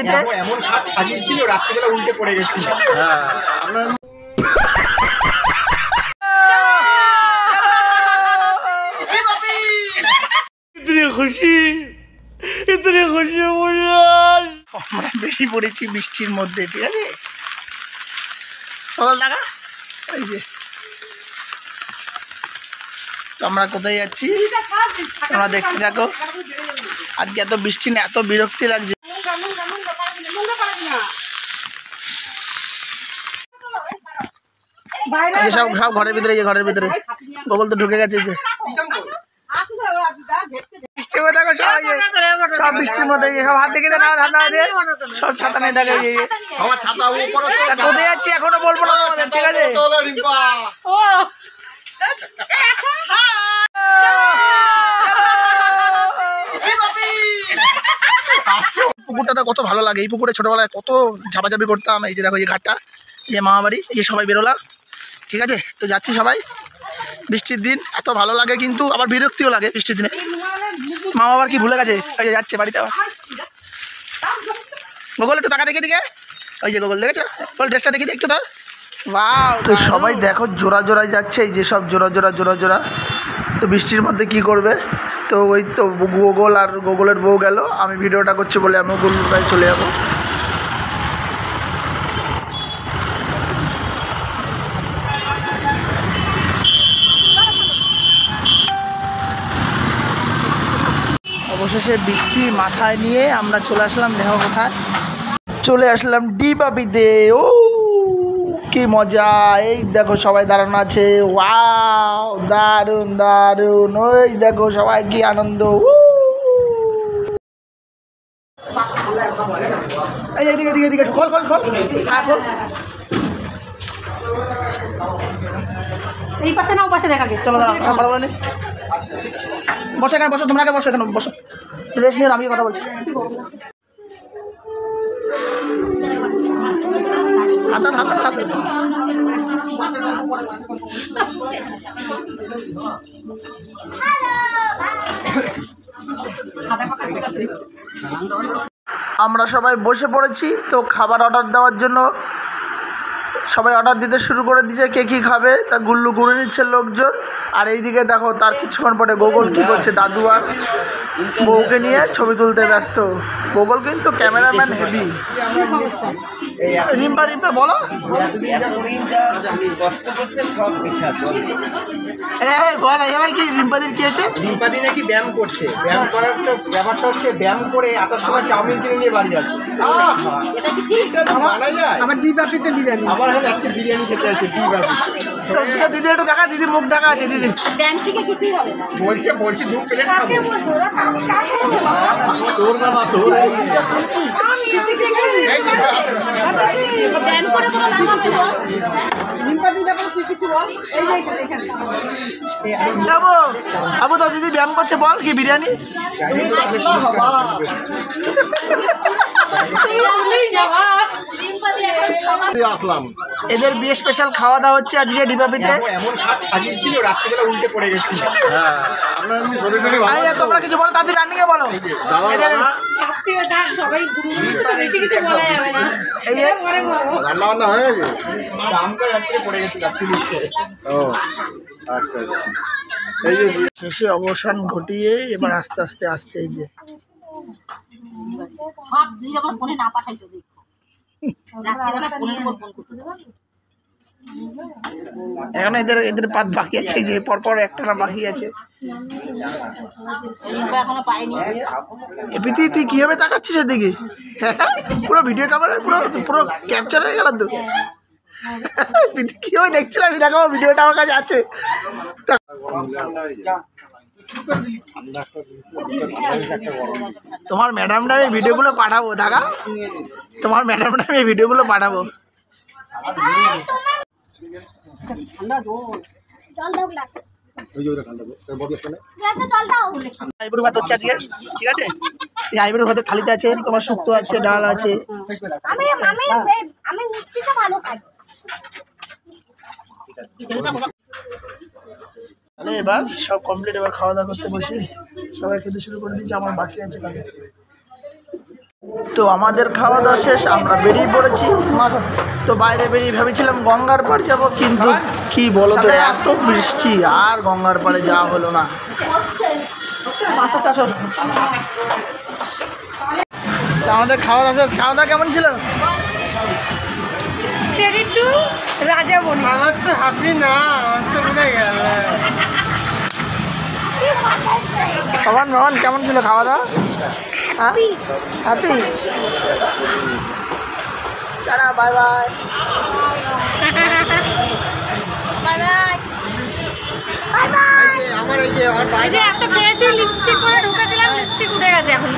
ডিবাপিতে এমন খাট সাজিয়েছিল রাত্রিবেলা উল্টে পড়ে গেছি। হ্যাঁ আমরা বেরিয়ে পড়েছি বৃষ্টির মধ্যে, ঠিক আছে? চল দেখা এই যে তো আমরা কোথায় যাচ্ছি তোমরা দেখতে থাকো। আজকে এত বৃষ্টি না, এত বিরক্তি লাগছে। সব সব ঘরের ভিতরে, ঘরের ভিতরে গোগল তো ঢুকে গেছে। যে বৃষ্টির মধ্যে দেখো সবাই, সব বৃষ্টির মধ্যে সব হাত দেখে দেয়, হাত না দিয়ে সব ছাতা নিয়ে দেখে। কোথায় যাচ্ছি এখনো বলবো না তোমাদের, ঠিক আছে? পুকুরটা কত ভালো লাগে, এই পুকুরে ছোটবেলায় কত ঝাপাঝাপি করতাম। এই যে দেখো এই ঘাটটা, এই যে মামা বাড়ি, এই যে সবাই বেরোলাম, ঠিক আছে? তো যাচ্ছি সবাই, বৃষ্টির দিন এত ভালো লাগে, কিন্তু আবার বিরক্তিও লাগে বৃষ্টির দিনে। মামা আবার কি ভুলে গেছে, ওই যে যাচ্ছে বাড়িতে। আবার গোগল একটু টাকা দেখে দিকে, ওই যে গোগল দেখেছো, গোগল ড্রেসটা দেখি একটু ধর। বাহ, তো সবাই দেখো জোড়া জোড়ায় যাচ্ছে, এই যে সব জোড়া জোড়া জোড়া জোড়া। তো বৃষ্টির মধ্যে কি করবে, তো ওই তো গোগল আর গোগলের বউ গেল, আমি ভিডিওটা করছি বলে আমিও গোগল ভাই চলে যাবো। অবশেষে বৃষ্টি মাথায় নিয়ে আমরা চলে আসলাম, দেখো কোথায় চলে আসলাম, ডিবাপিতে। ও কি মজা, এই দেখো সবাই দাঁড়ানো আছে। ওয়াও, দারুণ দারুণ, ওই দেখো সবাই কি আনন্দ। এই এদিকে এদিকে এদিকে খোল খোল খোল, হ্যাঁ খোল। এই পাশে না ও পাশে দেখা গেছে। চলো দাঁড়াও, কথা বলো নি, বসো এখানে বসো, তোমরা আগে বসো, এখানে বসো, রেস্ট নিয়ে আমি কথা বলছি। হাতে হাতে হাতে আমরা সবাই বসে পড়েছি। তো খাবার অর্ডার দেওয়ার জন্য সবাই অর্ডার দিতে শুরু করে দিয়েছে, কে কী খাবে তা গুল্লু গুঁড়ে নিচ্ছে লোকজন। আর এইদিকে দেখো তার কিছুক্ষণ পরে গোগল কী করছে, দাদু আর বউকে নিয়ে ছবি তুলতে ব্যস্ত। গোগল কিন্তু ক্যামেরাম্যান হেভি। রিম্পা রিম্পা বলো, কি রিম্পাদির কি হয়েছে? রিম্পাদি নাকি ব্যায়াম করছে, ব্যায়াম করার তো ব্যাপারটা হচ্ছে ব্যায়াম করে আসার সময় চাউমিন কিনে নিয়ে বাড়ি আসে। আমার ডিবাপিতে বিরিয়ানি, আবার আজকে বিরিয়ানি খেতে আসে ডিবাপি। দিদি একটু দেখা, দিদি মুখ ঢাকা আছে। দিদি বলছে বলছি 2 প্লেট খাবো। তোর বাবা তোর আবু তো দিদি ব্যায়াম করছে, বল কি বিরিয়ানি। আসলাম, এদের বিয়ে স্পেশাল খাওয়া দাওয়া হচ্ছে আজকে ডিবাপিতে। এমন খাট সাজিয়েছিল রাত্রিবেলা উল্টে পড়ে গেছি। তোমরা কিছু বলো, তাদের রান্নিকে বলো। রান্না বান্না হয়ে গেছে, রাত্রে পড়ে গেছি। আচ্ছা, এই যে শেষে অবসান ঘটিয়ে এবার আস্তে আস্তে আসছে। এই যে সব দুই রকম ফোনে না পাঠাইছো, রাত্রিবেলা ফোনের উপর ফোন করতে দেবে। এখন এদের এদের পাত বাকি আছে, যে পরপর একটা না বাকি আছে। এখনো পাইনি। এপিতি তুই কিভাবে তাকাচ্ছিস এদিকে? পুরো ভিডিও ক্যামেরা পুরো পুরো ক্যাপচার হয়ে গেল তো। কিভাবে দেখছিলাম, আমি দেখো ভিডিওটা আমার কাছে আছে। তোমার ম্যাডামটা আমি ভিডিওগুলো পাঠাবো, দেখা তোমার ম্যাডামটা আমি ভিডিওগুলো পাঠাবো। আইবুড়ো ভাত হচ্ছে আজকে, ঠিক আছে? এই আইবুড়ো ভাতের থালিতে আছে তোমার শুক্তো আছে, ডাল আছে। তাহলে এবার সব কমপ্লিট, এবার খাওয়া দাওয়া করতে বসি। সবাই খেতে শুরু করে দিয়েছে, আমার বাকি আছে কাজে। তো আমাদের খাওয়া দাওয়া শেষ, আমরা বেরিয়ে পড়েছি। তো বাইরে বেরিয়ে ভেবেছিলাম গঙ্গার পাড় যাবো, কিন্তু কি বলো তো, এত বৃষ্টি আর গঙ্গার পাড়ে যাওয়া হলো না। তো আমাদের খাওয়া দাওয়া শেষ। খাওয়া দাওয়া কেমন ছিল? ক্রেডিট টু রাজা বনি। আমার তো হাফি না, আমার তো ভুলে গেল। ভবান কেমন ছিল খাওয়া দাওয়া? হ্যাঁ, হ্যাপি। Tata, bye bye. আমার এই যে আমার এই যে এত খেয়েছি, লিপস্টিক করে ঢুকেছিলাম, লিপস্টিক উঠে গেছে এখন।